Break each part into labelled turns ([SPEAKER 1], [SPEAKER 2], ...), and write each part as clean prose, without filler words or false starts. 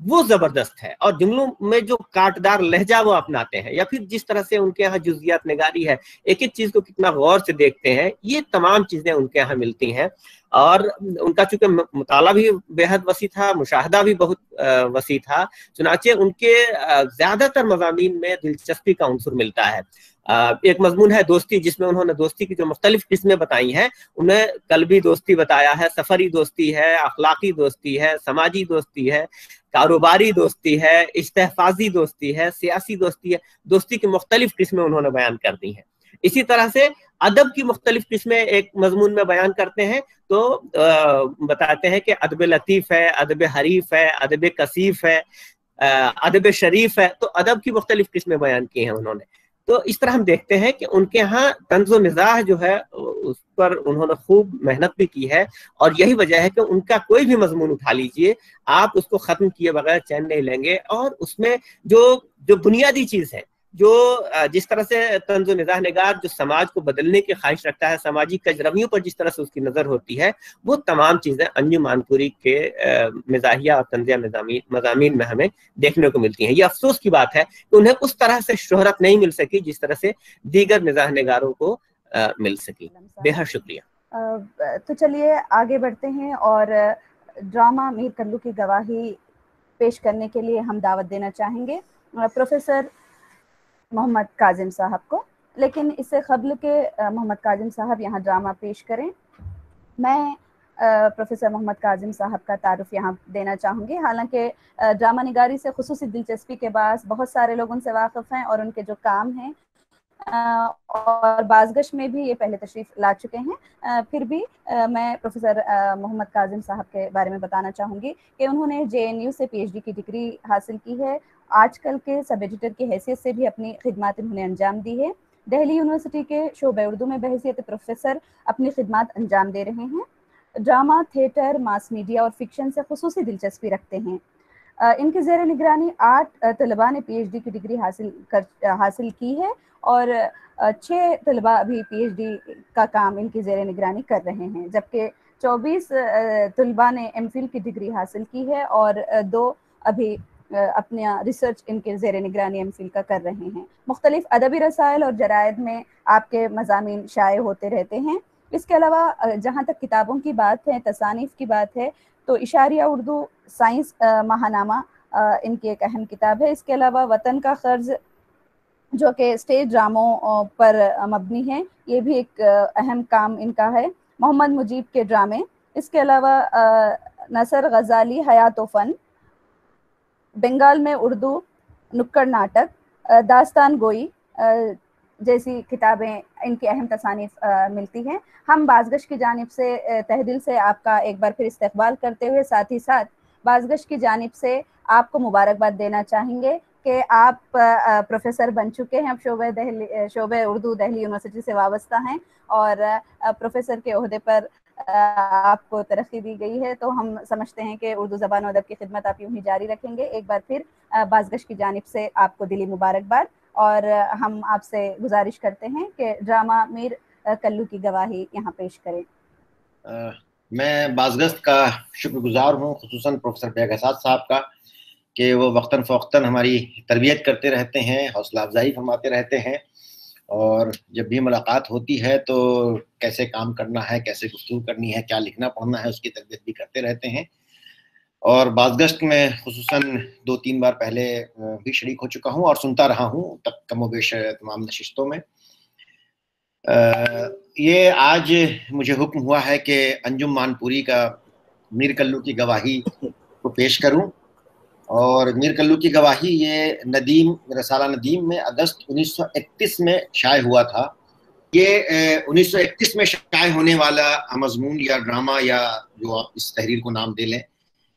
[SPEAKER 1] وہ زبردست ہے، اور جملوں میں جو کاٹدار لہجہ وہ اپناتے ہیں، یا پھر جس طرح سے ان کے یہاں جزیات نگاری ہے، ایک ایک چیز کو کتنا غور سے دیکھتے ہیں، یہ تمام چیزیں ان کے یہاں ملتی ہیں. اور ان کا چونکہ مطالعہ بھی بے حد وسیع تھا، مشاہدہ بھی بہت وسیع تھا، چنانچہ ان کے زیادہ تر مضامین میں دلچسپی کا عنصر ملتا ہے. ایک مضمون ہے دوستی، جس میں انہوں نے دوستی کی جو مختلف قسمیں بتائی ہیں، انہیں قلبی دوستی بتایا ہے، سفری دوستی ہے، اخلاقی دوستی ہے، سماجی دوستی ہے، کاروباری دوستی ہے، استحفاظی دوستی ہے، سیاسی دوستی ہے. دوستی کی مختلف قسمیں انہوں نے بیان کر دی ہیں. اسی طرح سے ادب کی مختلف قسمیں ایک مضمون میں بیان کرتے ہیں، تو بتاتے ہیں کہ ادب لطیف ہے، ادب حریف ہے، ادب کثیف ہے، ادب شریف ہے. تو ادب کی مختلف قسمیں بیان کی ہیں انہوں نے. تو اس طرح ہم دیکھتے ہیں کہ ان کے ہاں طنز و مزاح جو ہے اس پر انہوں نے خوب محنت بھی کی ہے، اور یہی وجہ ہے کہ ان کا کوئی بھی مضمون اٹھا لیجئے، آپ اس کو ختم کیے بغیر چین نہیں لیں گے. اور اس میں جو بنیادی چیز ہے، جو جس طرح سے طنز و مزاح نگار جو سماج کو بدلنے کی خواہش رکھتا ہے، سماجی کجرویوں پر جس طرح سے اس کی نظر ہوتی ہے، وہ تمام چیزیں انجم مانپوری کے مزاحیہ اور طنزیہ مضامین میں ہمیں دیکھنے کو ملتی ہیں. یہ افسوس کی بات ہے کہ انہیں اس طرح سے شہرت نہیں مل سکی جس طرح سے دیگر مزاح نگاروں کو مل سکی. بے حد شکریہ.
[SPEAKER 2] تو چلیے آگے بڑھتے ہیں، اور ڈرامہ میر کلو کی گواہی پیش کرنے کے لیے ہم دعوت دینا چاہیں گے پروفیسر محمد کاظم صاحب کو. لیکن اس سے قبل کہ محمد کاظم صاحب یہاں ڈرامہ پیش کریں، میں پروفیسر محمد کاظم صاحب کا تعارف یہاں دینا چاہوں گی. حالانکہ ڈرامہ نگاری سے خصوصی دلچسپی کے باعث بہت سارے لوگ ان سے واقف ہیں، اور ان کے جو کام ہیں اور بازگشت میں بھی یہ پہلے تشریف لا چکے ہیں. پھر بھی میں پروفیسر محمد کاظم صاحب کے بارے میں بتانا چاہوں گی کہ انہوں نے JNU سے PhD کی ڈگری حاصل کی ہے. آج کل کے سب ایڈیٹر کی حیثیت سے بھی اپنی خدمات انہوں نے انجام دی ہے. دہلی یونیورسٹی کے شعبہ اردو میں بحیثیت پروفیسر اپنی خدمات انجام دے رہے ہیں. ڈرامہ، تھیٹر، ماس میڈیا اور فکشن سے خصوصی دلچسپی رکھتے ہیں. ان کے زیر نگرانی 8 طلباء نے PhD کی ڈگری حاصل کی ہے، اور 6 طلباء ابھی PhD کا کام ان کی زیر نگرانی کر رہے ہیں، جبکہ 24 طلباء نے MPhil کی ڈگری حاصل کی ہے، اور 2 ابھی اپنا ریسرچ ان کے زیر نگرانی MPhil کا کر رہے ہیں. مختلف ادبی رسائل اور جرائد میں آپ کے مضامین شائع ہوتے رہتے ہیں. اس کے علاوہ جہاں تک کتابوں کی بات ہے، تصانیف کی بات ہے، تو اشاریہ اردو سائنس ماہنامہ ان کی ایک اہم کتاب ہے. اس کے علاوہ وطن کا قرض، جو کہ اسٹیج ڈراموں پر مبنی ہے، یہ بھی ایک اہم کام ان کا ہے. محمد مجیب کے ڈرامے، اس کے علاوہ نصر غزالی حیات و فن، بنگال میں اردو نکڑ ناٹک، داستان گوئی جیسی کتابیں ان کی اہم تصانیف ملتی ہیں. ہم بازگشت کی جانب سے تہ دل سے آپ کا ایک بار پھر استقبال کرتے ہوئے، ساتھ ہی ساتھ بازگشت کی جانب سے آپ کو مبارکباد دینا چاہیں گے کہ آپ پروفیسر بن چکے ہیں. اب شعبہ اردو دہلی یونیورسٹی سے وابستہ ہیں، اور پروفیسر کے عہدے پر آپ کو ترقی دی گئی ہے. تو ہم سمجھتے ہیں کہ اردو زبان و ادب کی خدمت آپ یوں ہی جاری رکھیں گے. ایک بار پھر بازگشت کی جانب سے آپ کو دلی مبارکباد، اور ہم آپ سے گزارش کرتے ہیں کہ ڈرامہ میر کلو کی گواہی یہاں پیش کریں.
[SPEAKER 3] میں بازگشت کا شکر گزار ہوں، خصوصاً پروفیسر بیگ احساس صاحب کا، کہ وہ وقتاً فوقتاً ہماری تربیت کرتے رہتے ہیں، حوصلہ افزائی فرماتے رہتے ہیں، اور جب بھی ملاقات ہوتی ہے تو کیسے کام کرنا ہے، کیسے گفتگو کرنی ہے، کیا لکھنا پڑھنا ہے، اس کی تربیت بھی کرتے رہتے ہیں. اور بازگشت میں خصوصاً 2-3 بار پہلے بھی شریک ہو چکا ہوں اور سنتا رہا ہوں تک کم و بیش تمام نشستوں میں. یہ آج مجھے حکم ہوا ہے کہ انجم مانپوری کا میر کلو کی گواہی کو پیش کروں، اور میر کلو کی گواہی یہ ندیم، رسالہ ندیم میں اگست 1931 میں شائع ہوا تھا. یہ 1931 میں شائع ہونے والا مضمون یا ڈرامہ، یا جو آپ اس تحریر کو نام دے لیں،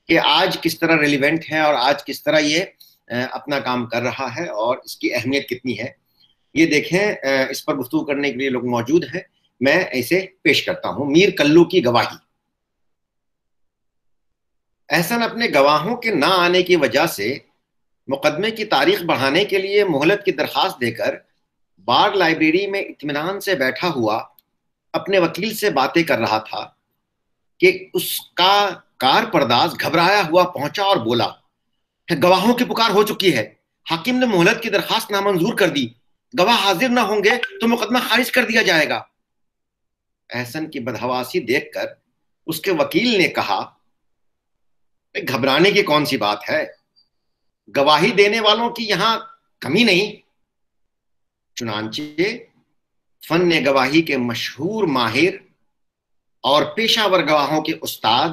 [SPEAKER 3] کہ آج کس طرح ریلیونٹ ہے اور آج کس طرح یہ اپنا کام کر رہا ہے اور اس کی اہمیت کتنی ہے. یہ دیکھیں، اس پر گفتگو کرنے کے لیے لوگ موجود ہیں. میں اسے پیش کرتا ہوں. میر کلو کی گواہی. احسن اپنے گواہوں کے نہ آنے کی وجہ سے مقدمے کی تاریخ بڑھانے کے لیے مہلت کی درخواست دے کر بار لائبریری میں اطمینان سے بیٹھا ہوا اپنے وکیل سے باتیں کر رہا تھا کہ اس کا کار پرداز گھبرایا ہوا پہنچا اور بولا، گواہوں کی پکار ہو چکی ہے، حاکم نے مہلت کی درخواست نامنظور کر دی، گواہ حاضر نہ ہوں گے تو مقدمہ خارج کر دیا جائے گا۔ احسن کی بدحواسی دیکھ کر اس کے وکیل نے کہا گھبرانے کی کون سی بات ہے، گواہی دینے والوں کی یہاں کمی نہیں۔ چنانچہ فن گواہی کے مشہور ماہر اور پیشہ ور گواہوں کے استاد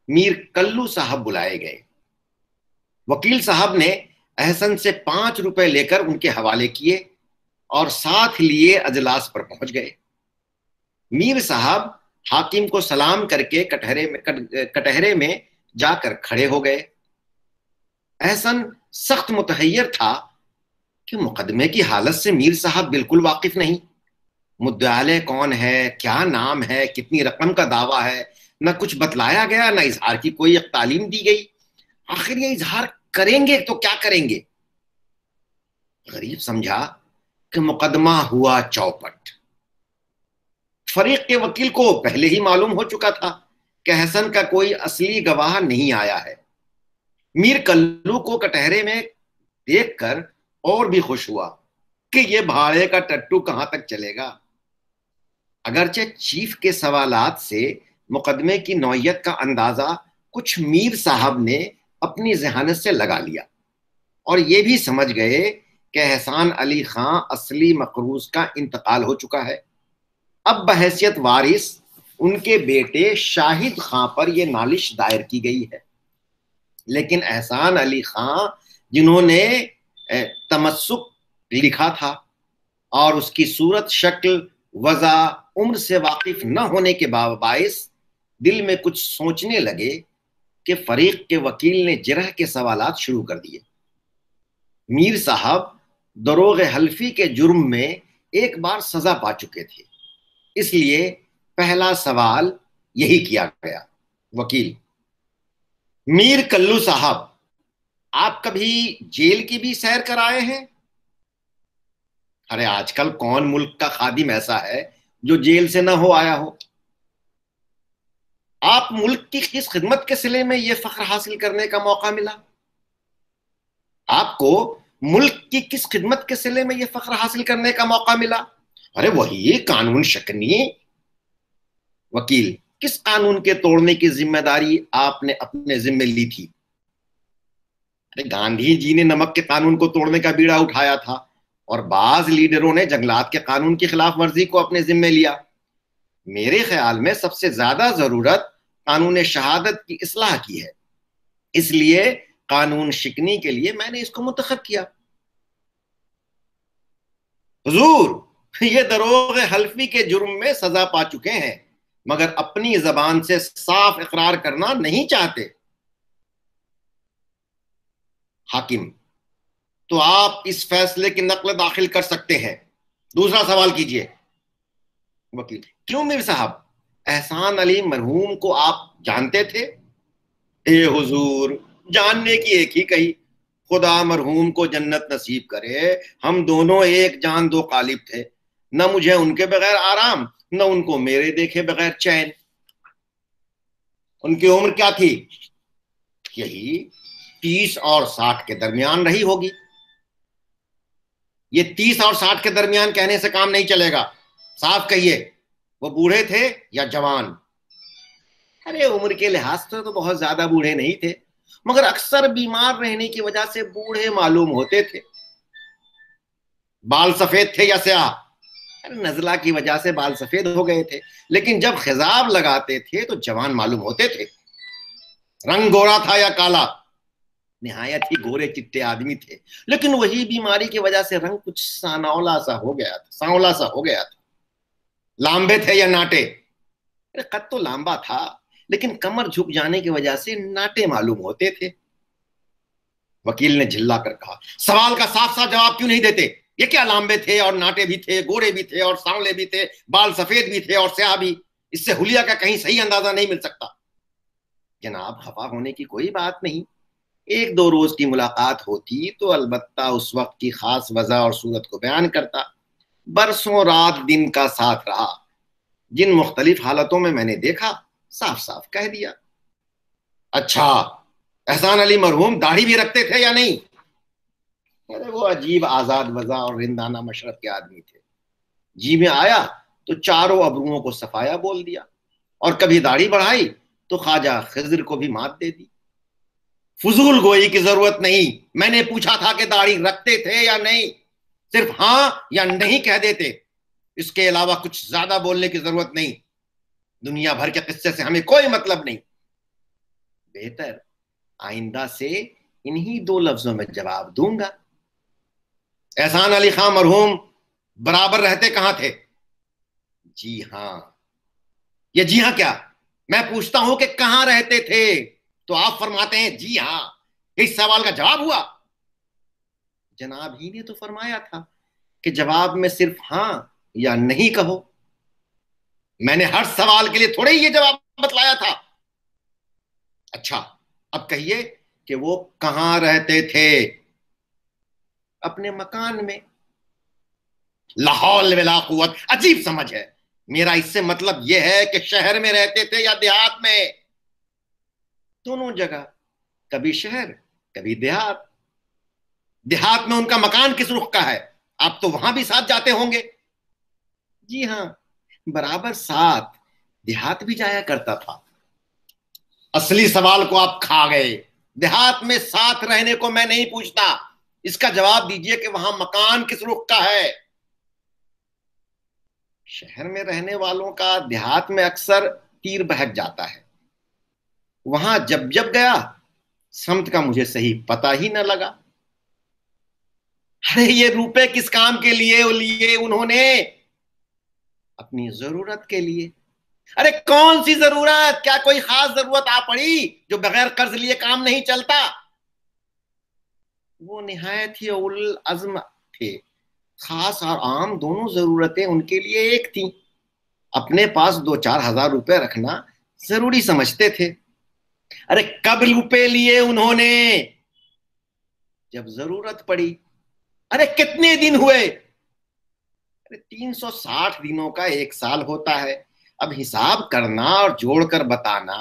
[SPEAKER 3] میر کلو صاحب بلائے گئے۔ وکیل صاحب نے احسن سے 5 روپے لے کر ان کے حوالے کیے اور ساتھ لیے اجلاس پر پہنچ گئے۔ میر صاحب حاکم کو سلام کر کے کٹہرے میں جا کر کھڑے ہو گئے۔ احسن سخت متحیر تھا کہ مقدمے کی حالت سے میر صاحب بالکل واقف نہیں، مدعا علیہ کون ہے، کیا نام ہے، کتنی رقم کا دعویٰ ہے، نہ کچھ بتلایا گیا، نہ اظہار کی کوئی تعلیم دی گئی۔ آخر یہ اظہار کریں گے تو کیا کریں گے؟ غریب سمجھا کہ مقدمہ ہوا چوپٹ۔ فریق کے وکیل کو پہلے ہی معلوم ہو چکا تھا کہ احسن کا کوئی اصلی گواہ نہیں آیا ہے۔ میر کلو کو کٹہرے میں دیکھ کر اور بھی خوش ہوا کہ یہ بھاڑے کا ٹٹو کہاں تک چلے گا۔ اگرچہ چیف کے سوالات سے مقدمے کی نوعیت کا اندازہ کچھ میر صاحب نے اپنی ذہانت سے لگا لیا اور یہ بھی سمجھ گئے کہ احسان علی خان اصلی مقروض کا انتقال ہو چکا ہے۔ اب بحیثیت وارث ان کے بیٹے شاہد خان پر یہ نالش دائر کی گئی ہے، لیکن احسان علی خان جنہوں نے تمسک لکھا تھا اور اس کی صورت، شکل، وضع، عمر سے واقف نہ ہونے کے باعث دل میں کچھ سوچنے لگے کہ فریق کے وکیل نے جرح کے سوالات شروع کر دیے۔ میر صاحب دروغ حلفی کے جرم میں ایک بار سزا پا چکے تھے، اس لیے پہلا سوال یہی کیا گیا۔ وکیل: میر کلو صاحب، آپ کبھی جیل کی بھی سیر کر آئے ہیں؟ ارے آج کل کون ملک کا خادم ایسا ہے جو جیل سے نہ ہو آیا ہو؟ آپ ملک کی کس خدمت کے صلے میں یہ فخر حاصل کرنے کا موقع ملا؟ آپ کو ملک کی کس خدمت کے صلے میں یہ فخر حاصل کرنے کا موقع ملا؟ ارے وہی قانون شکنی۔ وکیل: کس قانون کے توڑنے کی ذمہ داری آپ نے اپنے ذمہ لی تھی؟ ارے گاندھی جی نے نمک کے قانون کو توڑنے کا بیڑا اٹھایا تھا اور بعض لیڈروں نے جنگلات کے قانون کی خلاف ورزی کو اپنے ذمہ لیا۔ میرے خیال میں سب سے زیادہ ضرورت قانون شہادت کی اصلاح کی ہے، اس لیے قانون شکنی کے لیے میں نے اس کو منتخب کیا۔ حضور، یہ دروغ حلفی کے جرم میں سزا پا چکے ہیں مگر اپنی زبان سے صاف اقرار کرنا نہیں چاہتے۔ حاکم: تو آپ اس فیصلے کی نقل داخل کر سکتے ہیں۔ دوسرا سوال کیجئے۔ وکیل: کیوں میر صاحب، احسان علی مرحوم کو آپ جانتے تھے؟ اے حضور، جاننے کی ایک ہی کہی، خدا مرحوم کو جنت نصیب کرے، ہم دونوں ایک جان دو قالب تھے، نہ مجھے ان کے بغیر آرام، نہ ان کو میرے دیکھے بغیر چین۔ ان کی عمر کیا تھی؟ یہی 30 اور 60 کے درمیان رہی ہوگی۔ یہ 30 اور 60 کے درمیان کہنے سے کام نہیں چلے گا، صاف کہیے وہ بوڑھے تھے یا جوان؟ ارے عمر کے لحاظ سے تو بہت زیادہ بوڑھے نہیں تھے، مگر اکثر بیمار رہنے کی وجہ سے بوڑھے معلوم ہوتے تھے۔ بال سفید تھے یا سیاہ؟ نزلہ کی وجہ سے بال سفید ہو گئے تھے، لیکن جب خضاب لگاتے تھے تو جوان معلوم ہوتے تھے۔ رنگ گورا تھا یا کالا؟ نہایت ہی گورے چٹے آدمی تھے، لیکن وہی بیماری کی وجہ سے رنگ کچھ سانولا سا ہو گیا تھا۔ لامبے تھے یا ناٹے؟ قد تو لامبا تھا، لیکن کمر جھک جانے کی وجہ سے ناٹے معلوم ہوتے تھے۔ وکیل نے جھلا کر کہا، سوال کا صاف صاف جواب کیوں نہیں دیتے؟ یہ کیا لامبے تھے اور ناٹے بھی تھے، گورے بھی تھے اور سانولے بھی تھے، بال سفید بھی تھے اور سیاہ بھی؟ اس سے حلیہ کا کہیں صحیح اندازہ نہیں مل سکتا۔ جناب خفا ہونے کی کوئی بات نہیں، 1-2 روز کی ملاقات ہوتی تو البتہ اس وقت کی خاص وضع اور صورت کو بیان کرتا۔ برسوں رات دن کا ساتھ رہا، جن مختلف حالتوں میں نے دیکھا صاف صاف کہہ دیا۔ اچھا، احسان علی مرحوم داڑھی بھی رکھتے تھے یا نہیں؟ ارے وہ عجیب آزاد وضع اور رندانہ مشرب کے آدمی تھے، جی میں آیا تو چاروں ابروؤں کو صفایا بول دیا، اور کبھی داڑھی بڑھائی تو خواجہ خضر کو بھی مات دے دی۔ فضول گوئی کی ضرورت نہیں، میں نے پوچھا تھا کہ داڑھی رکھتے تھے یا نہیں، صرف ہاں یا نہیں کہہ دیتے، اس کے علاوہ کچھ زیادہ بولنے کی ضرورت نہیں، دنیا بھر کے قصے سے ہمیں کوئی مطلب نہیں۔ بہتر آئندہ سے انہی 2 لفظوں میں جواب دوں گا۔ احسان علی خان مرحوم برابر رہتے کہاں تھے؟ جی ہاں۔ یہ جی ہاں کیا؟ میں پوچھتا ہوں کہ کہاں رہتے تھے تو آپ فرماتے ہیں جی ہاں، اس سوال کا جواب ہوا؟ جناب ہی نے تو فرمایا تھا کہ جواب میں صرف ہاں یا نہیں کہو، میں نے ہر سوال کے لیے تھوڑے ہی یہ جواب بتلایا تھا۔ اچھا اب کہیے کہ وہ کہاں رہتے تھے؟ اپنے مکان میں۔ لا حول ولا قوت، عجیب سمجھ ہے، میرا اس سے مطلب یہ ہے کہ شہر میں رہتے تھے یا دیہات میں؟ دونوں جگہ، کبھی شہر کبھی دیہات۔ دیہات میں ان کا مکان کس رخ کا ہے؟ آپ تو وہاں بھی ساتھ جاتے ہوں گے؟ جی ہاں، برابر ساتھ، دیہات بھی جایا کرتا تھا۔ اصلی سوال کو آپ کھا گئے، دیہات میں ساتھ رہنے کو میں نہیں پوچھتا، اس کا جواب دیجئے کہ وہاں مکان کس رخ کا ہے۔ شہر میں رہنے والوں کا دیہات میں اکثر تیر بہک جاتا ہے، وہاں جب جب گیا سمت کا مجھے صحیح پتہ ہی نہ لگا۔ ارے یہ روپے کس کام کے لیے انہوں نے؟ اپنی ضرورت کے لیے۔ ارے کون سی ضرورت؟ کیا کوئی خاص ضرورت آ پڑی جو بغیر قرض لیے کام نہیں چلتا؟ وہ نہایت ہی اول العزم تھے، خاص اور عام دونوں ضرورتیں ان کے لیے ایک تھیں۔ اپنے پاس 2-4 ہزار روپے رکھنا ضروری سمجھتے تھے۔ ارے کب روپے لیے انہوں نے؟ جب ضرورت پڑی۔ ارے کتنے دن ہوئے؟ ارے 360 دنوں کا 1 سال ہوتا ہے۔ اب حساب کرنا اور جوڑ کر بتانا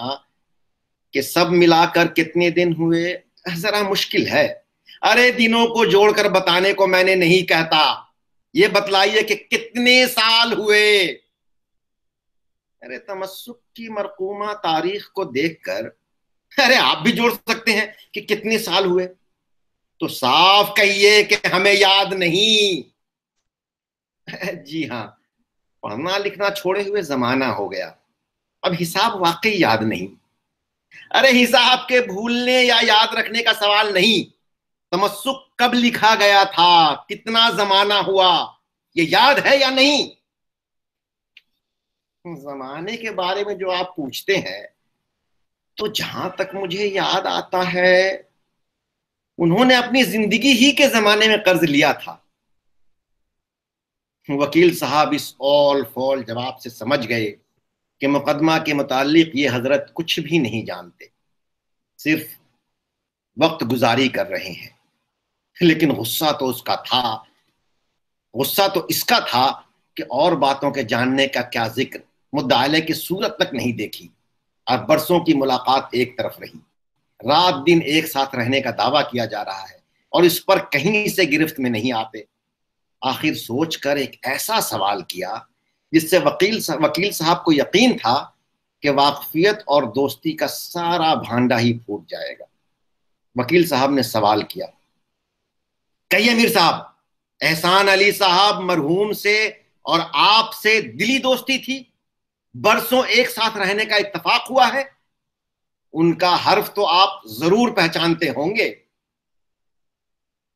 [SPEAKER 3] کہ سب ملا کر کتنے دن ہوئے ذرا مشکل ہے۔ ارے دنوں کو جوڑ کر بتانے کو میں نے نہیں کہتا، یہ بتلائیے کہ کتنے سال ہوئے۔ ارے تمسک کی مرقومہ تاریخ کو دیکھ کر ارے آپ بھی جوڑ سکتے ہیں کہ کتنے سال ہوئے، تو صاف کہیے کہ ہمیں یاد نہیں۔ جی ہاں، پڑھنا لکھنا چھوڑے ہوئے زمانہ ہو گیا، اب حساب واقعی یاد نہیں۔ ارے حساب کے بھولنے یا یاد رکھنے کا سوال نہیں، تمسک کب لکھا گیا تھا، کتنا زمانہ ہوا، یہ یاد ہے یا نہیں؟ زمانے کے بارے میں جو آپ پوچھتے ہیں تو جہاں تک مجھے یاد آتا ہے انہوں نے اپنی زندگی ہی کے زمانے میں قرض لیا تھا۔ وکیل صاحب اس اول فول جواب سے سمجھ گئے کہ مقدمہ کے متعلق یہ حضرت کچھ بھی نہیں جانتے، صرف وقت گزاری کر رہے ہیں۔ لیکن غصہ تو اس کا تھا کہ اور باتوں کے جاننے کا کیا ذکر، مدعا کی صورت تک نہیں دیکھی، اور برسوں کی ملاقات ایک طرف رہی، رات دن ایک ساتھ رہنے کا دعویٰ کیا جا رہا ہے اور اس پر کہیں سے گرفت میں نہیں آتے۔ آخر سوچ کر ایک ایسا سوال کیا جس سے وکیل صاحب کو یقین تھا کہ واقفیت اور دوستی کا سارا بھانڈا ہی پھوٹ جائے گا۔ وکیل صاحب نے سوال کیا، کہیے میر صاحب، احسان علی صاحب مرحوم سے اور آپ سے دلی دوستی تھی، برسوں ایک ساتھ رہنے کا اتفاق ہوا ہے، ان کا حرف تو آپ ضرور پہچانتے ہوں گے۔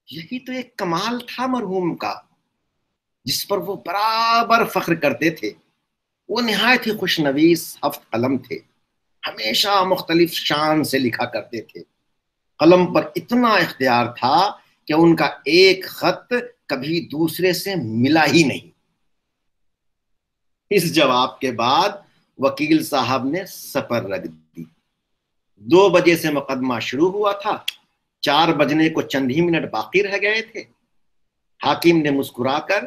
[SPEAKER 3] یہی تو ایک کمال تھا مرحوم کا جس پر وہ برابر فخر کرتے تھے۔ وہ نہایت ہی خوشنویس ہفت قلم تھے، ہمیشہ مختلف شان سے لکھا کرتے تھے، قلم پر اتنا اختیار تھا کہ ان کا ایک خط کبھی دوسرے سے ملا ہی نہیں۔ اس جواب کے بعد وکیل صاحب نے سپر رکھ دی۔ 2 بجے سے مقدمہ شروع ہوا تھا، 4 بجنے کو چند ہی منٹ باقی رہ گئے تھے۔ حاکم نے مسکرا کر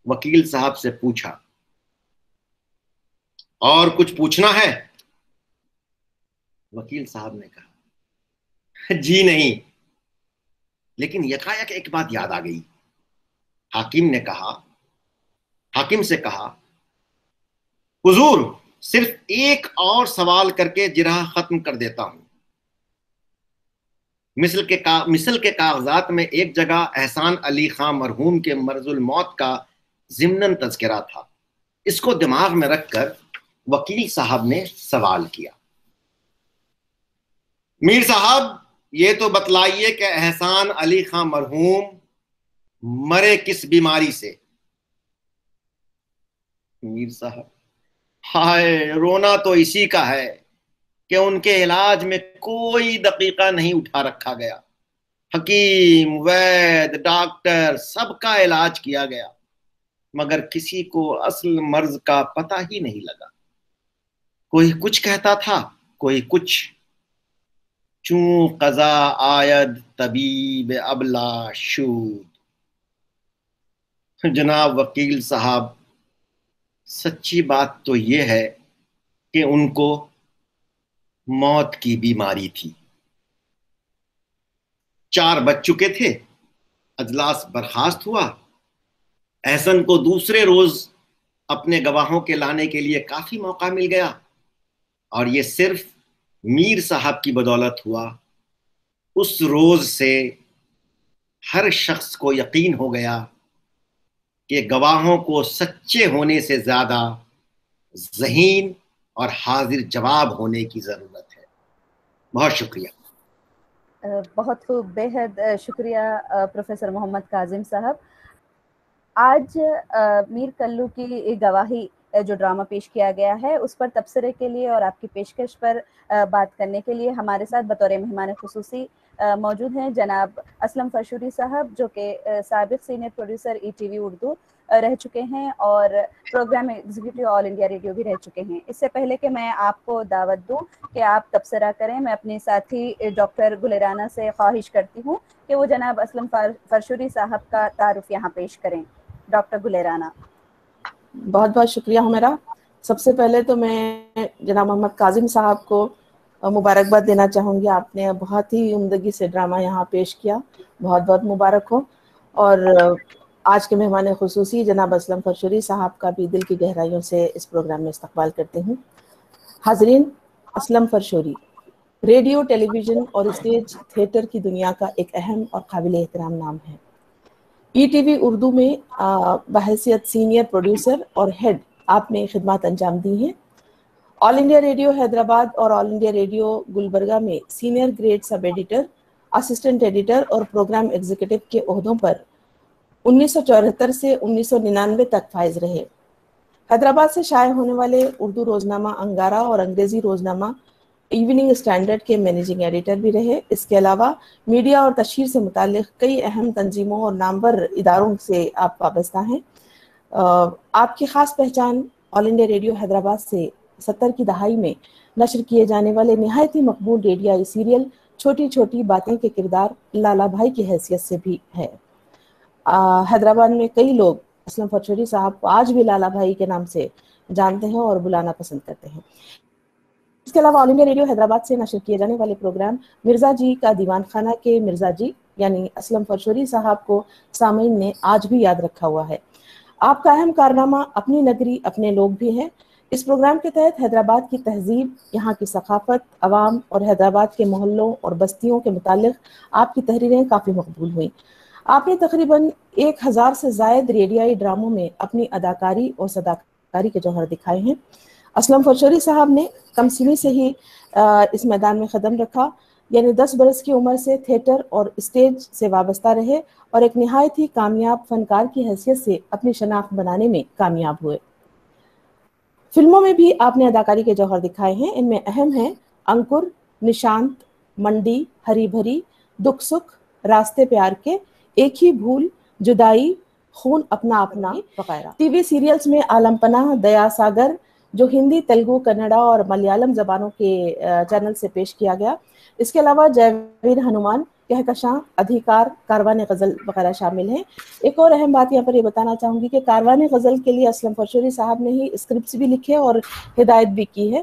[SPEAKER 3] وکیل صاحب سے پوچھا، اور کچھ پوچھنا ہے؟ وکیل صاحب نے کہا، جی نہیں. لیکن یکایک ایک بات یاد آ گئی. حاکم سے کہا حضور صرف ایک اور سوال کر کے جرح ختم کر دیتا ہوں. مثل کے کاغذات میں ایک جگہ احسان علی خان مرحوم کے مرض الموت کا ضمناً تذکرہ تھا. اس کو دماغ میں رکھ کر وکیل صاحب نے سوال کیا, میر صاحب یہ تو بتلائیے کہ احسان علی خان مرحوم مرے کس بیماری سے؟ میر صاحب ہائے رونا تو اسی کا ہے کہ ان کے علاج میں کوئی دقیقہ نہیں اٹھا رکھا گیا. حکیم, وید, ڈاکٹر سب کا علاج کیا گیا مگر کسی کو اصل مرض کا پتہ ہی نہیں لگا. کوئی کچھ کہتا تھا, کوئی کچھ. چوں قضا آید طبیب ابلا شود. جناب وکیل صاحب سچی بات تو یہ ہے کہ ان کو موت کی بیماری تھی. 4 بج چکے تھے. اجلاس برخاست ہوا. احسن کو دوسرے روز اپنے گواہوں کے لانے کے لیے کافی موقع مل گیا اور یہ صرف میر صاحب کی بدولت ہوا. اس روز سے ہر شخص کو یقین ہو گیا کہ گواہوں کو سچے ہونے سے زیادہ ذہین اور حاضر جواب ہونے کی ضرورت ہے. بہت شکریہ.
[SPEAKER 2] بہت خوب, بے حد شکریہ پروفیسر محمد کاظم صاحب. آج میر کلو کی گواہی جو ڈرامہ پیش کیا گیا ہے اس پر تبصرے کے لیے اور آپ کی پیشکش پر بات کرنے کے لیے ہمارے ساتھ بطور مہمان خصوصی موجود ہیں جناب اسلم فرشوری صاحب, جو کہ سابق سینئر پروڈیوسر ETV اردو رہ چکے ہیں اور پروگرام ایگزیکٹو آل انڈیا ریڈیو بھی رہ چکے ہیں. اس سے پہلے کہ میں آپ کو دعوت دوں کہ آپ تبصرہ کریں, میں اپنے ساتھی ڈاکٹر گلرانا سے خواہش کرتی ہوں کہ وہ جناب اسلم فرشوری صاحب کا تعارف یہاں پیش کریں. ڈاکٹر گلرانا.
[SPEAKER 4] بہت بہت شکریہ ہمیرا. سب سے پہلے تو میں جناب محمد کاظم صاحب کو مبارکباد دینا چاہوں گی. آپ نے بہت ہی عمدگی سے ڈرامہ یہاں پیش کیا, بہت بہت مبارک ہو. اور آج کے مہمان خصوصی جناب اسلم فرشوری صاحب کا بھی دل کی گہرائیوں سے اس پروگرام میں استقبال کرتے ہوں. حاضرین, اسلم فرشوری ریڈیو, ٹیلی ویژن اور اسٹیج تھیٹر کی دنیا کا ایک اہم اور قابل احترام نام ہے. ETV اردو میں بحیثیت سینئر پروڈیوسر اور ہیڈ آپ نے خدمات انجام دی ہیں. آل انڈیا ریڈیو حیدرآباد اور آل انڈیا ریڈیو گلبرگہ میں senior grade sub editor, assistant editor اور پروگرام ایگزیکٹو کے عہدوں پر 1974 سے 1999 تک فائز رہے. حیدرآباد سے شائع ہونے والے اردو روزنامہ انگارہ اور انگریزی روزنامہ ایوننگ اسٹینڈرڈ کے مینیجنگ ایڈیٹر بھی رہے. اس کے علاوہ میڈیا اور تشہیر سے متعلق کئی اہم تنظیموں اور نامور اداروں سے آپ وابستہ ہیں. آپ کی خاص پہچان آل انڈیا ریڈیو حیدرآباد سے 70 کی دہائی میں نشر کیے جانے والے نہایت ہی مقبول ریڈیائی سیریل چھوٹی چھوٹی باتیں کے کردار لالا بھائی کی حیثیت سے بھی ہے. حیدرآباد میں کئی لوگ اسلم فرشوری صاحب کو آج بھی لالا بھائی کے نام سے جانتے ہیں اور بلانا پسند کرتے ہیں. اس کے علاوہ آل انڈیا ریڈیو حیدرآباد سے نشر کیے جانے والے پروگرام مرزا جی کا دیوان خانہ کے مرزا جی یعنی اسلم فرشوری صاحب کو سامعین نے آج بھی یاد رکھا ہوا ہے. آپ کا اہم کارنامہ اپنی نگری اپنے لوگ بھی ہے. اس پروگرام کے تحت حیدرآباد کی تہذیب, یہاں کی ثقافت, عوام اور حیدرآباد کے محلوں اور بستیوں کے متعلق آپ کی تحریریں کافی مقبول ہوئیں. آپ نے تقریباً 1000 سے زائد ریڈیائی ڈراموں میں اپنی اداکاری اور صداکاری کے جوہر دکھائے ہیں. اسلم فرشوری صاحب نے کم سنی سے ہی اس میدان میں قدم رکھا, یعنی 10 برس کی عمر سے تھیٹر اور اسٹیج سے وابستہ رہے اور ایک نہایت ہی کامیاب فنکار کی حیثیت سے اپنی شناخت بنانے میں کامیاب ہوئے. فلموں میں بھی آپ نے اداکاری کے جوہر دکھائے ہیں. ان میں اہم ہیں انکر, نشانت, منڈی, ہری بھری, دکھ سکھ, راستے پیار کے, ایک ہی بھول, جدائی, خون اپنا اپنا وغیرہ. ٹی وی سیریلز میں عالم پناہ, دیا ساگر جو ہندی, تیلگو, کنڑا اور ملیالم زبانوں کے چینل سے پیش کیا گیا. اس کے علاوہ جے ویر ہنومان, کہکشاں, ادھیکار, کاروان غزل وغیرہ شامل ہیں. ایک اور اہم بات یہاں پر یہ بتانا چاہوں گی کہ کاروان غزل کے لیے اسلم فرشوری صاحب نے ہی اسکرپٹس بھی لکھے اور ہدایت بھی کی ہے.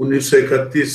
[SPEAKER 5] 1931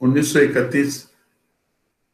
[SPEAKER 5] 1931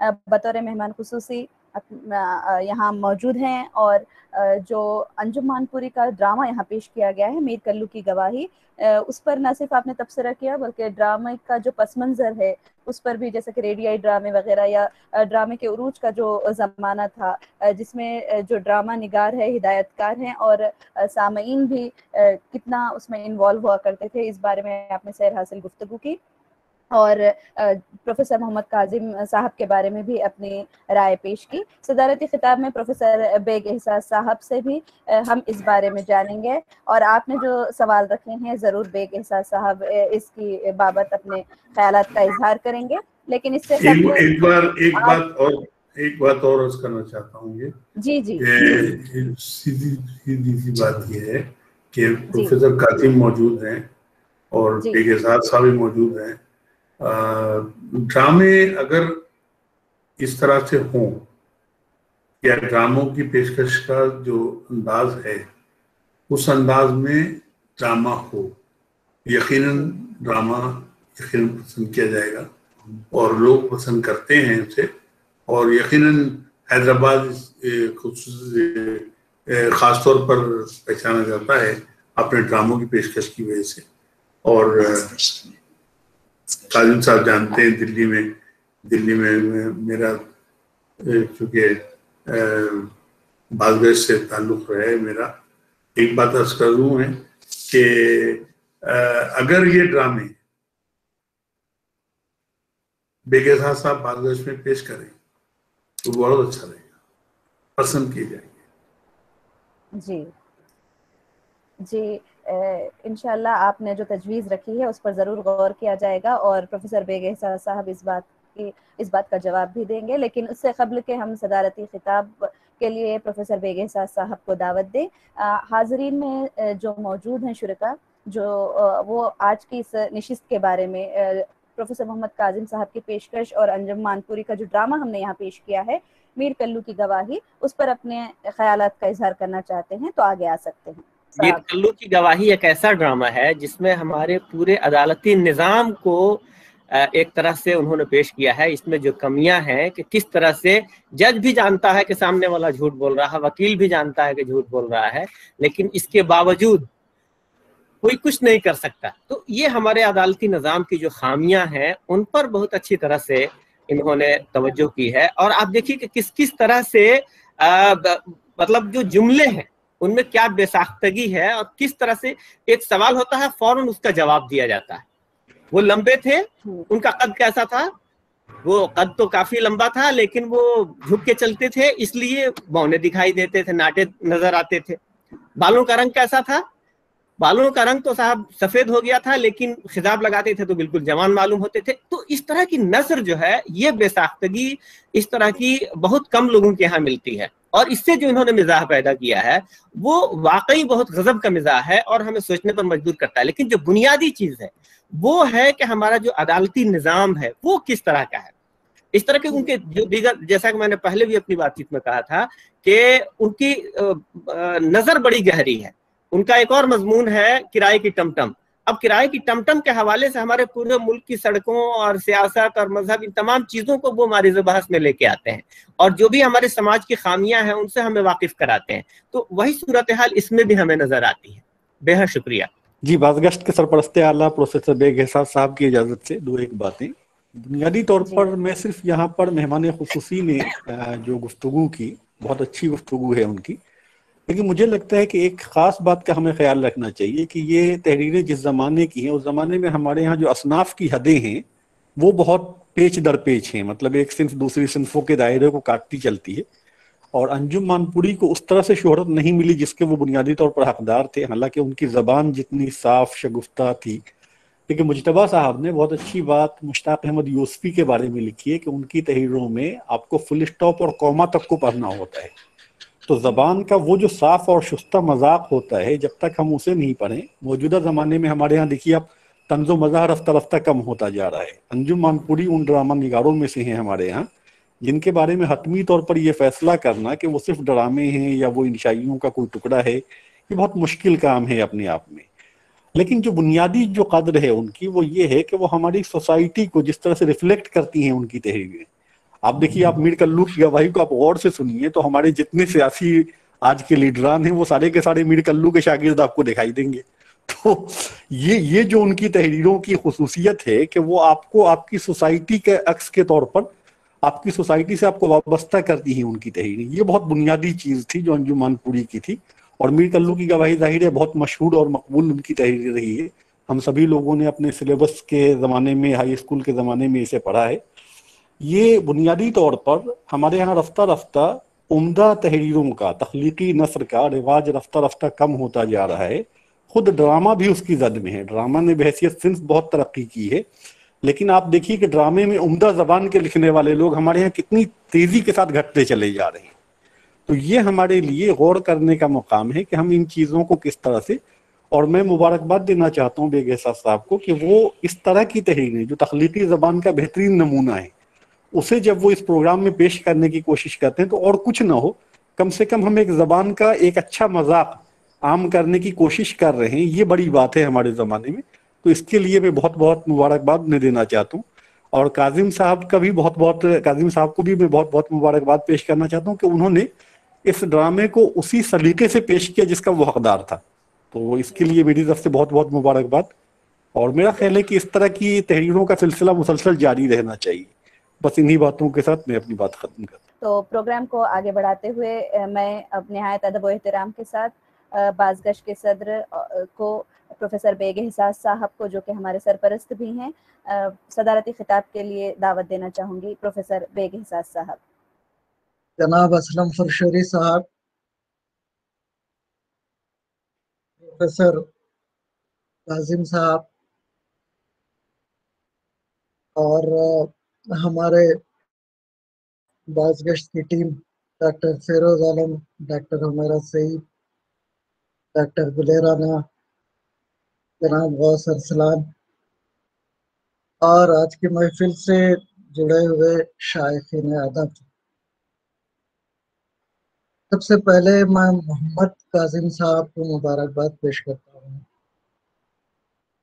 [SPEAKER 2] بطور مہمان خصوصی یہاں موجود ہیں، اور جو انجم مان پوری کا ڈرامہ یہاں پیش کیا گیا ہے میر کلو کی گواہی، اس پر نہ صرف آپ نے تبصرہ کیا بلکہ ڈرامے کا جو پس منظر ہے اس پر بھی، جیسے کہ ریڈیائی ڈرامے وغیرہ یا ڈرامے کے عروج کا جو زمانہ تھا، جس میں جو ڈرامہ نگار ہے، ہدایت کار ہیں اور سامعین بھی کتنا اس میں انوالو ہوا کرتے تھے، اس بارے میں آپ نے سیر حاصل گفتگو کی، اور پروفیسر محمد کاظم صاحب کے بارے میں بھی اپنی رائے پیش کی۔ صدارتی خطاب میں پروفیسر بیگ احساس صاحب سے بھی ہم اس بارے میں جانیں گے، اور آپ نے جو سوال رکھے ہیں ضرور بیگ احساس صاحب اس کی بابت اپنے خیالات کا اظہار کریں گے، لیکن اس سے قبل
[SPEAKER 5] ایک بات اور عرض کرنا چاہتا ہوں یہ
[SPEAKER 2] جی جی
[SPEAKER 5] سیدھی سی بات یہ ہے کہ پروفیسر کاظم موجود ہیں اور بیگ احساس صاحب موجود ہیں۔ ڈرامے اگر اس طرح سے ہوں یا ڈراموں کی پیشکش کا جو انداز ہے اس انداز میں ڈرامہ ہو، یقیناً ڈرامہ یقیناً پسند کیا جائے گا اور لوگ پسند کرتے ہیں اسے، اور یقیناً حیدرآباد خاص طور پر پہچانا جاتا ہے اپنے ڈراموں کی پیشکش کی وجہ سے۔ اور کاظم صاحب جانتے ہیں دلی میں میرا چونکہ بازگشت سے تعلق رہا ہے میرا، ایک بات عرض کر دوں ہے کہ اگر یہ ڈرامے بیگ احساس صاحب بازگشت میں پیش کریں تو بہت اچھا رہے گا، پسند کیے جائیں گے۔
[SPEAKER 2] جی جی انشاءاللہ آپ نے جو تجویز رکھی ہے اس پر ضرور غور کیا جائے گا، اور پروفیسر بیگ احساس صاحب اس بات کا جواب بھی دیں گے، لیکن اس سے قبل کہ ہم صدارتی خطاب کے لیے پروفیسر بیگ احساس صاحب کو دعوت دیں، حاضرین میں جو موجود ہیں شرکا، جو وہ آج کی اس نشست کے بارے میں پروفیسر محمد کاظم صاحب کی پیشکش اور انجم مان پوری کا جو ڈرامہ ہم نے یہاں پیش کیا ہے میر کلو کی گواہی، اس پر اپنے خیالات کا اظہار کرنا چاہتے ہیں تو آگے آ سکتے ہیں۔
[SPEAKER 1] میر کلو کی گواہی ایک ایسا ڈرامہ ہے جس میں ہمارے پورے عدالتی نظام کو ایک طرح سے انہوں نے پیش کیا ہے۔ اس میں جو کمیاں ہیں کہ کس طرح سے جج بھی جانتا ہے کہ سامنے والا جھوٹ بول رہا ہے، وکیل بھی جانتا ہے کہ جھوٹ بول رہا ہے، لیکن اس کے باوجود کوئی کچھ نہیں کر سکتا۔ تو یہ ہمارے عدالتی نظام کی جو خامیاں ہیں ان پر بہت اچھی طرح سے انہوں نے توجہ کی ہے، اور آپ دیکھیے کہ کس طرح سے مطلب جو جملے ہیں ان میں کیا بے ساختگی ہے، اور کس طرح سے ایک سوال ہوتا ہے فوراً اس کا جواب دیا جاتا ہے۔ وہ لمبے تھے، ان کا قد کیسا تھا؟ وہ قد تو کافی لمبا تھا لیکن وہ جھک کے چلتے تھے اس لیے بونے دکھائی دیتے تھے، ناٹے نظر آتے تھے۔ بالوں کا رنگ کیسا تھا؟ بالوں کا رنگ تو صاحب سفید ہو گیا تھا لیکن خضاب لگاتے تھے تو بالکل جوان معلوم ہوتے تھے۔ تو اس طرح کی نثر جو ہے، یہ بے ساختگی اس طرح کی بہت کم لوگوں کے ہاں ملتی ہے، اور اس سے جو انہوں نے مزاح پیدا کیا ہے وہ واقعی بہت غضب کا مزاح ہے اور ہمیں سوچنے پر مجبور کرتا ہے۔ لیکن جو بنیادی چیز ہے وہ ہے کہ ہمارا جو عدالتی نظام ہے وہ کس طرح کا ہے۔ اس طرح کے ان کے جو دیگر، جیسا کہ میں نے پہلے بھی اپنی بات چیت میں کہا تھا کہ ان کی نظر بڑی گہری ہے۔ ان کا ایک اور مضمون ہے کرائے کی ٹمٹم۔ اب کرائے کی ٹمٹم کے حوالے سے ہمارے پورے ملک کی سڑکوں اور سیاست اور مذہب، ان تمام چیزوں کو وہ مارز بحث میں لے کے آتے ہیں، اور جو بھی ہمارے سماج کی خامیاں ہیں ان سے ہمیں واقف کراتے ہیں۔ تو وہی صورتحال اس میں بھی ہمیں نظر آتی ہے۔ بے حد شکریہ۔
[SPEAKER 6] جی، بازگشت کے سرپرست اعلیٰ پروفیسر بیگ احساس صاحب کی اجازت سے دو ایک باتیں۔ بنیادی طور پر میں صرف یہاں پر مہمان خصوصی نے جو گفتگو کی، بہت اچھی گفتگو ہے ان کی، لیکن مجھے لگتا ہے کہ ایک خاص بات کا ہمیں خیال رکھنا چاہیے کہ یہ تحریریں جس زمانے کی ہیں اس زمانے میں ہمارے ہاں جو اصناف کی حدیں ہیں وہ بہت پیچ در پیچ ہیں، مطلب ایک صنف دوسری صنفوں کے دائرے کو کاٹتی چلتی ہے، اور انجم مان پوری کو اس طرح سے شہرت نہیں ملی جس کے وہ بنیادی طور پر حقدار تھے، حالانکہ ان کی زبان جتنی صاف شگفتہ تھی۔ لیکن مجتبیٰ صاحب نے بہت اچھی بات مشتاق احمد یوسفی کے بارے میں لکھی ہے کہ ان کی تحریروں میں آپ کو فل اسٹاپ اور کوما تک کو پڑھنا ہوتا ہے۔ تو زبان کا وہ جو صاف اور شستہ مذاق ہوتا ہے، جب تک ہم اسے نہیں پڑھیں، موجودہ زمانے میں ہمارے ہاں دیکھیے اب طنز و مزاح رفتہ رفتہ کم ہوتا جا رہا ہے۔ انجم مان پوری ان ڈرامہ نگاروں میں سے ہیں ہمارے ہاں جن کے بارے میں حتمی طور پر یہ فیصلہ کرنا کہ وہ صرف ڈرامے ہیں یا وہ انشائیوں کا کوئی ٹکڑا ہے، یہ بہت مشکل کام ہے اپنے آپ میں۔ لیکن جو بنیادی جو قدر ہے ان کی وہ یہ ہے کہ وہ ہماری سوسائٹی کو جس طرح سے ریفلیکٹ کرتی ہیں ان کی تحریریں۔ آپ دیکھیے، آپ میر کلو کی گواہی کو آپ غور سے سنیے تو ہمارے جتنے سیاسی آج کے لیڈران ہیں وہ سارے کے سارے میر کلو کے شاگرد آپ کو دکھائی دیں گے. تو یہ جو ان کی تحریروں کی خصوصیت ہے کہ وہ آپ کو آپ کی سوسائٹی کے عکس کے طور پر آپ کی سوسائٹی سے آپ کو وابستہ کرتی ہیں ان کی تحریریں. یہ بہت بنیادی چیز تھی جو انجم مان پوری کی تھی. اور میر کلو کی گواہی ظاہر ہے بہت مشہور اور مقبول ان کی تحریر رہی ہے. ہم سبھی لوگوں نے اپنے سلیبس کے زمانے میں، ہائی اسکول کے زمانے میں اسے پڑھا ہے. یہ بنیادی طور پر ہمارے یہاں رفتہ رفتہ عمدہ تحریروں کا، تخلیقی نثر کا رواج رفتہ رفتہ کم ہوتا جا رہا ہے. خود ڈرامہ بھی اس کی زد میں ہے. ڈرامہ نے بحیثیت صنف بہت ترقی کی ہے، لیکن آپ دیکھیے کہ ڈرامے میں عمدہ زبان کے لکھنے والے لوگ ہمارے یہاں کتنی تیزی کے ساتھ گھٹتے چلے جا رہے ہیں. تو یہ ہمارے لیے غور کرنے کا مقام ہے کہ ہم ان چیزوں کو کس طرح سے، اور میں مبارکباد دینا چاہتا ہوں بیگ احساس صاحب کو کہ وہ اس طرح کی تحریریں جو تخلیقی زبان کا بہترین نمونہ ہے، اسے جب وہ اس پروگرام میں پیش کرنے کی کوشش کرتے ہیں تو اور کچھ نہ ہو، کم سے کم ہم ایک زبان کا ایک اچھا مذاق عام کرنے کی کوشش کر رہے ہیں. یہ بڑی بات ہے ہمارے زمانے میں. تو اس کے لیے میں بہت بہت مبارکباد انہیں دینا چاہتا ہوں. اور کاظم صاحب کا بھی کاظم صاحب کو بھی میں بہت بہت مبارکباد پیش کرنا چاہتا ہوں کہ انہوں نے اس ڈرامے کو اسی سلیقے سے پیش کیا جس کا وہ حقدار تھا. تو اس کے لیے میری طرف سے بہت بہت مبارکباد. اور میرا خیال ہے کہ اس طرح کی تحریروں کا سلسلہ مسلسل جاری رہنا چاہیے. بس انہی باتوں کے ساتھ میں اپنی بات ختم کرتا ہوں.
[SPEAKER 2] تو پروگرام کو آگے بڑھاتے ہوئے میں اب نہایت ادب و احترام کے ساتھ بازگشت کے صدر کو پروفیسر بیگ احساس صاحب کو، جو کہ ہمارے سرپرست بھی ہیں، صدارتی خطاب کے لیے دعوت دینا چاہوں گی. پروفیسر بیگ احساس صاحب.
[SPEAKER 7] جناب اسلم فرشوری صاحب، پروفیسر کاظم صاحب، اور ہمارے بازگشت کی ٹیم، ڈاکٹر فیروز عالم، ڈاکٹر حمیرہ سعید، ڈاکٹر گلیر رانا، جناب غوث ارسلان، اور آج کی محفل سے جڑے ہوئے شائقین ادب. سب سے پہلے میں محمد کاظم صاحب کو مبارکباد پیش کرتا ہوں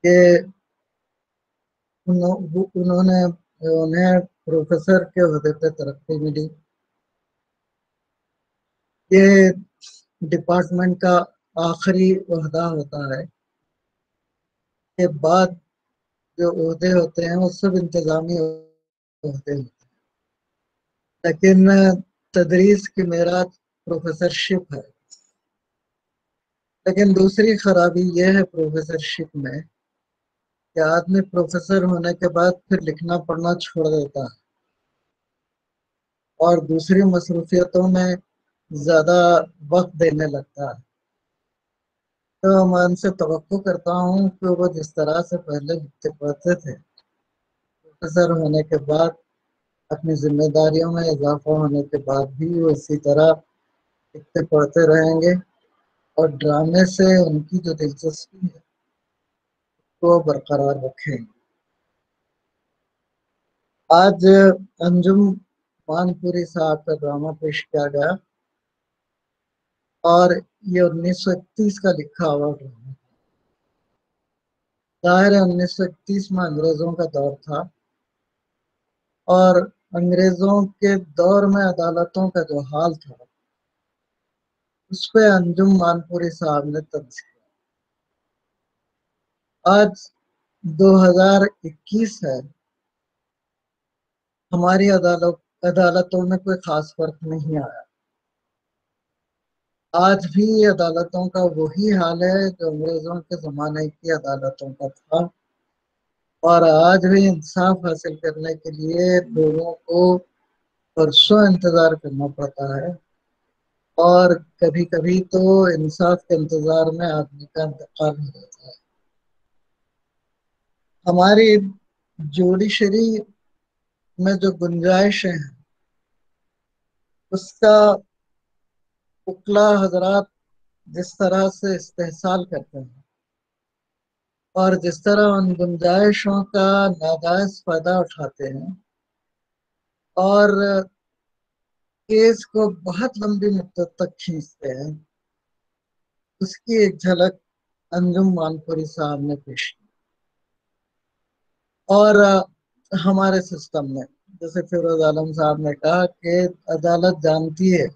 [SPEAKER 7] کہ انہیں پروفیسر کے عہدے پہ ترقی ملی. یہ ڈپارٹمنٹ کا آخری عہدہ ہوتا ہے. کے بعد جو عہدے ہوتے ہیں وہ سب انتظامی عہدے ہوتے ہیں، لیکن تدریس کی معراج پروفیسرشپ ہے. لیکن دوسری خرابی یہ ہے پروفیسرشپ میں کہ آدمی پروفیسر ہونے کے بعد پھر لکھنا پڑھنا چھوڑ دیتا ہے اور دوسری مصروفیتوں میں زیادہ وقت دینے لگتا ہے. تو میں ان سے توقع کرتا ہوں کہ وہ جس طرح سے پہلے لکھتے پڑھتے تھے، پروفیسر ہونے کے بعد اپنی ذمہ داریوں میں اضافہ ہونے کے بعد بھی وہ اسی طرح لکھتے پڑھتے رہیں گے اور ڈرامے سے ان کی جو دلچسپی ہے وہ برقرار رکھیں گے. آج انجم مان پوری صاحب کا ڈرامہ پیش کیا گیا اور یہ 1931 کا لکھا ہوا ڈرامہ. ظاہر ہے 1931 میں انگریزوں کا دور تھا اور انگریزوں کے دور میں عدالتوں کا جو حال تھا اس پہ انجم مان پوری صاحب نے طنز کیا. آج 2021 ہے، ہماری عدالتوں میں کوئی خاص فرق نہیں آیا. آج بھی عدالتوں کا وہی حال ہے جو انگریزوں کے زمانے کی عدالتوں کا تھا، اور آج بھی انصاف حاصل کرنے کے لیے لوگوں کو برسوں انتظار کرنا پڑتا ہے، اور کبھی کبھی تو انصاف کے انتظار میں آدمی کا انتقال ہو جاتا ہے. ہماری جوڈیشری میں جو گنجائشیں ہیں اس کا وکلا حضرات جس طرح سے استحصال کرتے ہیں اور جس طرح ان گنجائشوں کا ناجائز فائدہ اٹھاتے ہیں اور کیس کو بہت لمبی مدت تک کھینچتے ہیں، اس کی ایک جھلک انجم مان پوری صاحب نے پیش کی. اور ہمارے سسٹم میں جیسے فیروز عالم صاحب نے کہا کہ عدالت جانتی ہے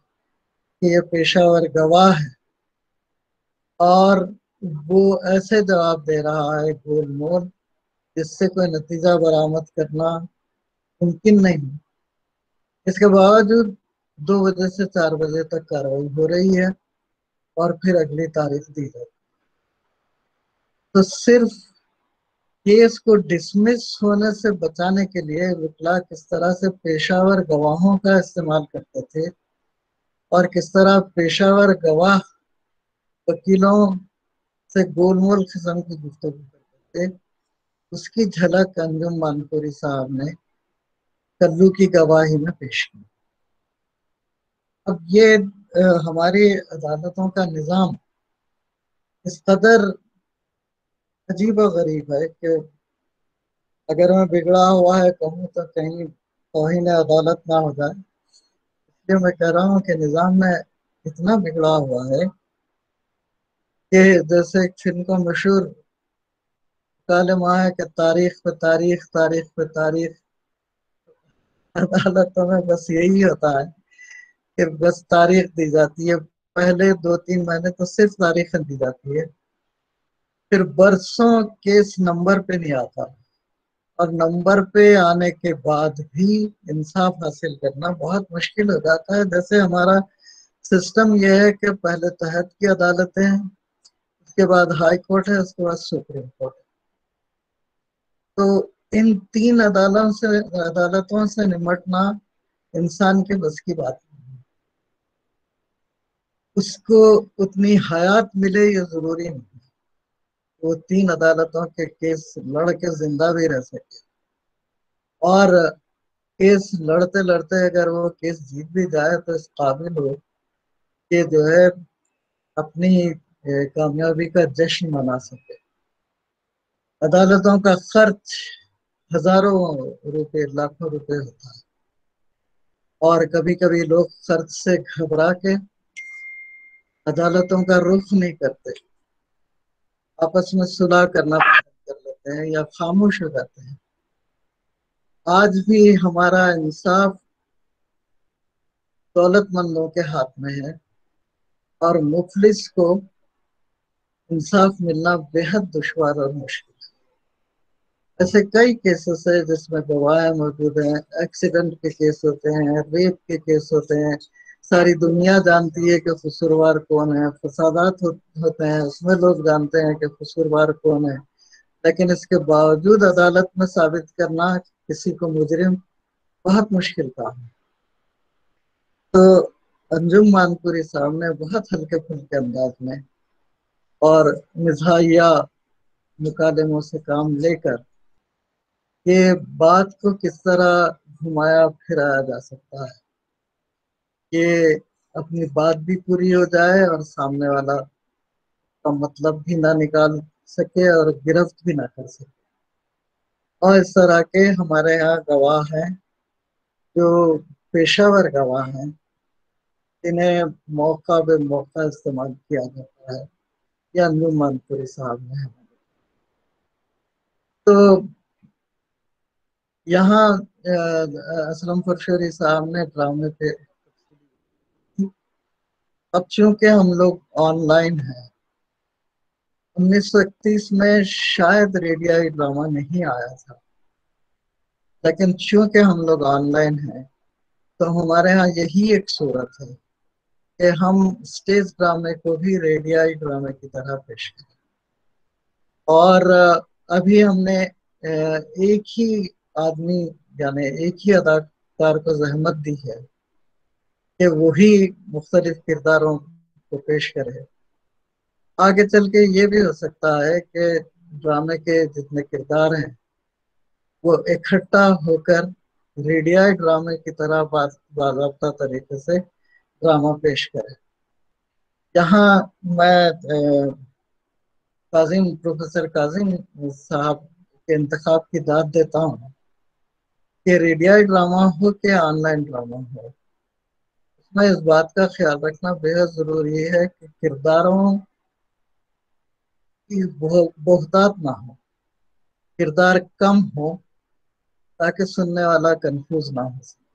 [SPEAKER 7] کہ یہ پیشہ ور گواہ ہے اور وہ ایسے جواب دے رہا ہے گول مول جس سے کوئی نتیجہ برآمد کرنا ممکن نہیں. اس کے باوجود 2 بجے سے 4 بجے تک کارروائی ہو رہی ہے اور پھر اگلی تاریخ دی جاتی. تو صرف کیس کو ڈسمس ہونے سے بچانے کے لیے وکلا کس طرح سے پیشہ ور گواہوں کا استعمال کرتے تھے اور کس طرح پیشہ ور گواہ وکیلوں سے گول مول قسم کی گفتگو کرتے تھے، اس کی جھلک انجم مانپوری صاحب نے کلو کی گواہی میں پیش کی. اب یہ ہماری عدالتوں کا نظام اس قدر عجیب و غریب ہے کہ اگر میں بگڑا ہوا ہے کہوں تو کہیں توہین عدالت نہ ہو جائے، اس لیے میں کہہ رہا ہوں کہ نظام میں اتنا بگڑا ہوا ہے کہ جیسے ایک فلم کا مشہور کالمہ ہے کہ تاریخ پہ تاریخ، تاریخ پہ تاریخ. عدالتوں میں بس یہی ہوتا ہے کہ بس تاریخ دی جاتی ہے. پہلے 2-3 مہینے تو صرف تاریخیں دی جاتی ہے، پھر برسوں کیس نمبر پہ نہیں آتا، اور نمبر پہ آنے کے بعد بھی انصاف حاصل کرنا بہت مشکل ہو جاتا ہے. جیسے ہمارا سسٹم یہ ہے کہ پہلے تحت کی عدالتیں ہیں، اس کے بعد ہائی کورٹ ہے، اس کے بعد سپریم کورٹ ہے. تو ان 3 عدالتوں سے نمٹنا انسان کے بس کی بات نہیں. اس کو اتنی حیات ملے یہ ضروری نہیں، وہ 3 عدالتوں کے کیس لڑ کے زندہ بھی رہ سکے، اور کیس لڑتے لڑتے اگر وہ کیس جیت بھی جائے تو اس قابل ہو کہ جو ہے اپنی کامیابی کا جشن منا سکے. عدالتوں کا خرچ ہزاروں روپے، لاکھوں روپے ہوتا ہے، اور کبھی کبھی لوگ خرچ سے گھبرا کے عدالتوں کا رخ نہیں کرتے، آپس میں صلح کرنا پسند کر لیتے ہیں یا خاموش ہو جاتے ہیں. آج بھی ہمارا انصاف دولت مندوں کے ہاتھ میں ہے اور مفلس کو انصاف ملنا بے حد دشوار اور مشکل ہے. ایسے کئی کیسز ہیں جس میں گواہ موجود ہیں، ایکسیڈنٹ کے کیس ہوتے ہیں، ریپ کے کیس ہوتے ہیں، ساری دنیا جانتی ہے کہ قصوروار کون ہے. فسادات ہوتے ہیں، اس میں لوگ جانتے ہیں کہ قصوروار کون ہے، لیکن اس کے باوجود عدالت میں ثابت کرنا کسی کو مجرم بہت مشکل کام ہے. تو انجم مانپوری صاحب نے بہت ہلکے پھلکے انداز میں اور مزاحیہ مکالموں سے کام لے کر کہ بات کو کس طرح گھمایا پھرایا جا سکتا ہے کہ اپنی بات بھی پوری ہو جائے اور سامنے والا کا مطلب بھی نہ نکال سکے اور گرفت بھی نہ کر سکے. اور اس طرح کے ہمارے یہاں گواہ ہیں جو پیشہ ور گواہ ہیں، انہیں موقع بے موقع استعمال کیا جاتا ہے. یا انجم مانپوری صاحب نے. تو یہاں اسلم فرشوری صاحب نے ڈرامے پہ، اب چونکہ ہم لوگ آن لائن ہیں، 1931 میں شاید ریڈیائی ڈرامہ نہیں آیا تھا، لیکن چونکہ ہم لوگ آن لائن ہیں تو ہمارے ہاں یہی ایک صورت ہے کہ ہم سٹیج ڈرامے کو بھی ریڈیائی ڈرامے کی طرح پیش کریں. اور ابھی ہم نے ایک ہی آدمی یعنی ایک ہی اداکار کو زحمت دی ہے کہ وہی مختلف کرداروں کو پیش کرے. آگے چل کے یہ بھی ہو سکتا ہے کہ ڈرامے کے جتنے کردار ہیں وہ اکٹھا ہو کر ریڈیائی ڈرامے کی طرح باضابطہ طریقے سے ڈرامہ پیش کرے. یہاں میں پروفیسر کاظم صاحب کے انتخاب کی داد دیتا ہوں کہ ریڈیائی ڈرامہ ہو کہ آن لائن ڈرامہ ہو، اس میں اس بات کا خیال رکھنا بے حد ضروری ہے کہ کرداروں کی بہتات نہ ہو، کردار کم ہو تاکہ سننے والا کنفیوز نہ ہو سکے.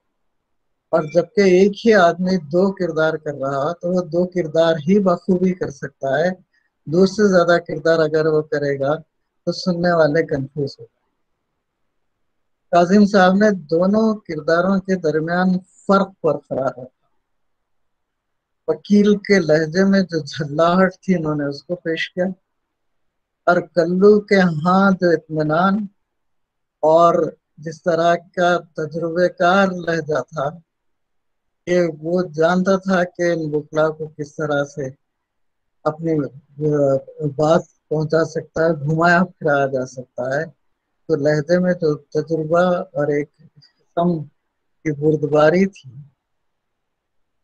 [SPEAKER 7] اور جبکہ ایک ہی آدمی 2 کردار کر رہا تو وہ 2 کردار ہی بخوبی کر سکتا ہے. 2 سے زیادہ کردار اگر وہ کرے گا تو سننے والے کنفیوز ہو. کاظم صاحب نے دونوں کرداروں کے درمیان فرق برقرار رکھا. وکیل کے لہجے میں جو جھلاہٹ تھی انہوں نے اس کو پیش کیا، اور کلو کے ہاں جو اطمینان اور جس طرح کا تجربے کار لہجہ تھا کہ وہ جانتا تھا کہ ان وکلا کو کس طرح سے اپنی بات پہنچا سکتا ہے، گھمایا پھرایا جا سکتا ہے. تو لہجے میں جو تجربہ اور ایک قسم کی بردباری تھی،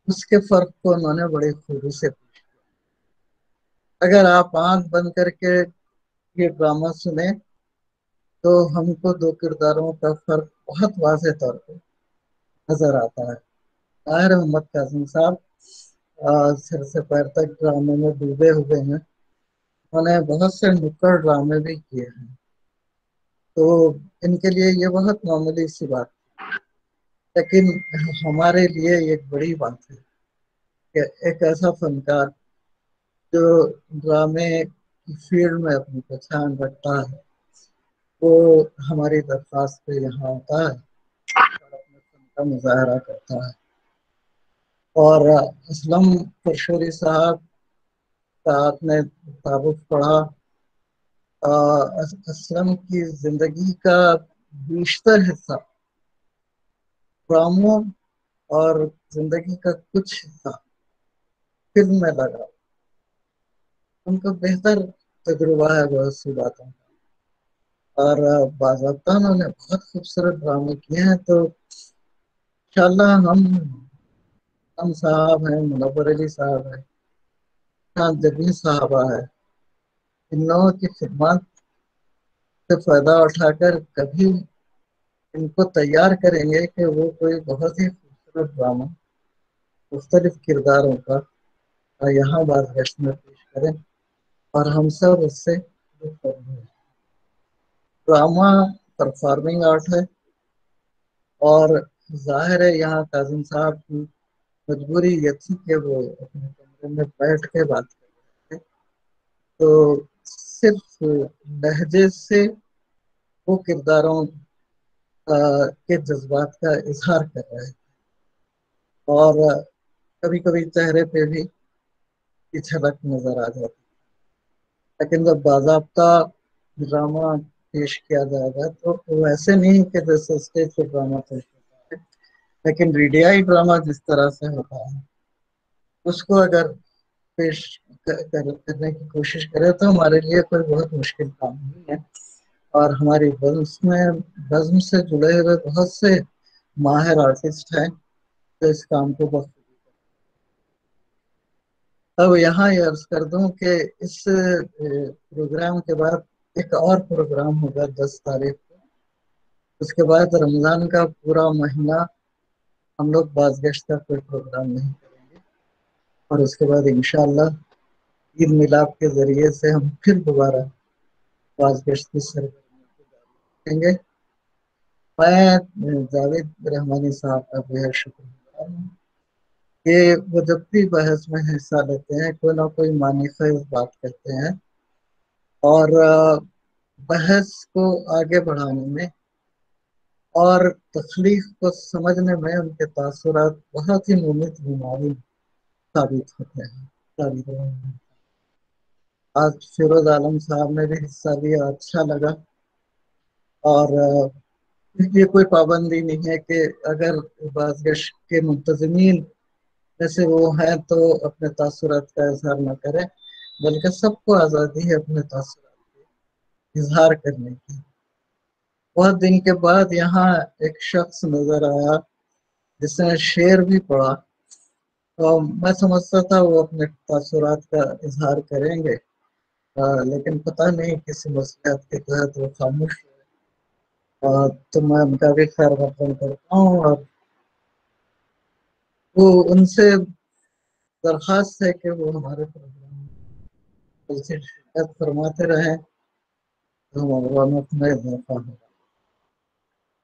[SPEAKER 7] اس کے فرق کو انہوں نے بڑی خوبی سے پیش کیا. اگر آپ آنکھ بند کر کے یہ ڈرامہ سنیں تو ہم کو 2 کرداروں کا فرق بہت واضح طور پہ نظر آتا ہے. طاہر محمد کاظم صاحب سر سے پیر تک ڈرامے میں ڈوبے ہوئے ہیں. انہوں نے بہت سے نکڑ ڈرامے بھی کیے ہیں، تو ان کے لیے یہ بہت معمولی سی بات ہے، لیکن ہمارے لیے ایک بڑی بات ہے کہ ایک ایسا فنکار جو ڈرامے کی فیلڈ میں اپنی پہچان رکھتا ہے وہ ہماری درخواست پہ یہاں آتا ہے اور اپنے فن کا مظاہرہ کرتا ہے. اور اسلم پرشوری صاحب کا آپ نے تعارف پڑھا. اسلم کی زندگی کا بیشتر حصہ ڈراموں اور زندگی کا کچھ حصہ فلم میں لگا. ان کا بہتر تجربہ ہے بہت سی باتوں کا، اور باضابطہ انہوں نے بہت خوبصورت ڈرامے کیے ہیں. تو انشاءاللہ ہم صاحب ہیں، منور علی صاحب ہیں، جبین صاحبہ ہے، ان لوگوں کی خدمات سے فائدہ اٹھا کر کبھی ان کو تیار کریں گے کہ وہ کوئی بہت ہی خوبصورت ڈرامہ مختلف کرداروں کا یہاں بازگشت میں پیش کریں اور ہم سب اس سے ڈرامہ پرفارمنگ آرٹ ہے. اور ظاہر ہے یہاں کاظم صاحب کی مجبوری یہ تھی کہ وہ اپنے کمرے میں بیٹھ کے بات کر رہے تھے، تو صرف لہجے سے وہ کرداروں کے جذبات کا اظہار کر رہے ہیں، اور کبھی کبھی چہرے پہ بھی جھلک نظر آ جاتی. لیکن جب باضابطہ ڈرامہ پیش کیا جائے گا تو ویسے نہیں کہ جیسے اسٹیج پہ ڈرامہ پیش ہوتا ہے، لیکن ریڈیائی ڈرامہ جس طرح سے ہوتا ہے اس کو اگر پیش کرنے کی کوشش کرے تو ہمارے لیے کوئی بہت مشکل کام نہیں ہے. اور ہماری بزم سے جڑے ہوئے بہت سے ماہر آرٹسٹ ہیں جو اس کام کو بخوبی کرتے ہیں. اب یہاں یہ عرض کر دوں کہ اس پروگرام کے بعد ایک اور پروگرام ہوگا 10 تاریخ کو. اس کے بعد رمضان کا پورا مہینہ ہم لوگ بازگشت کا کوئی پروگرام نہیں کریں گے، اور اس کے بعد انشاءاللہ عید میلاد کے ذریعے سے ہم پھر دوبارہ بازگشت کی سرگرمی کو جاری رکھیں گے. میں جاوید رحمانی صاحب کا بہت شکر گزار ہوں کہ وہ جب بھی بحث میں حصہ لیتے ہیں کوئی نہ کوئی معنی خیز بات کرتے ہیں، اور بحث کو آگے بڑھانے میں اور تخلیق کو سمجھنے میں ان کے تاثرات بہت ہی ممت بیماری ثابت ہوتے ہیں. آج فیروز عالم صاحب نے بھی حصہ لیا، اچھا لگا. اور یہ کوئی پابندی نہیں ہے کہ اگر بازگشت کے منتظمین جیسے وہ ہیں تو اپنے تاثرات کا اظہار نہ کریں، بلکہ سب کو آزادی ہے اپنے تاثرات کا اظہار کرنے کی. بہت دن کے بعد یہاں ایک شخص نظر آیا جس نے شعر بھی پڑھا، تو میں سمجھتا تھا وہ اپنے تاثرات کا اظہار کریں گے، لیکن پتہ نہیں کسی مصلحت کے تحت وہ خاموش ہوئے. تو میں ان کا بھی خیر مقدم کرتا ہوں، اور وہ ان سے درخواست ہے کہ وہ ہمارے پروگرام میں شرکت فرماتے رہیں تو ہمارا میں اضافہ ہوگا.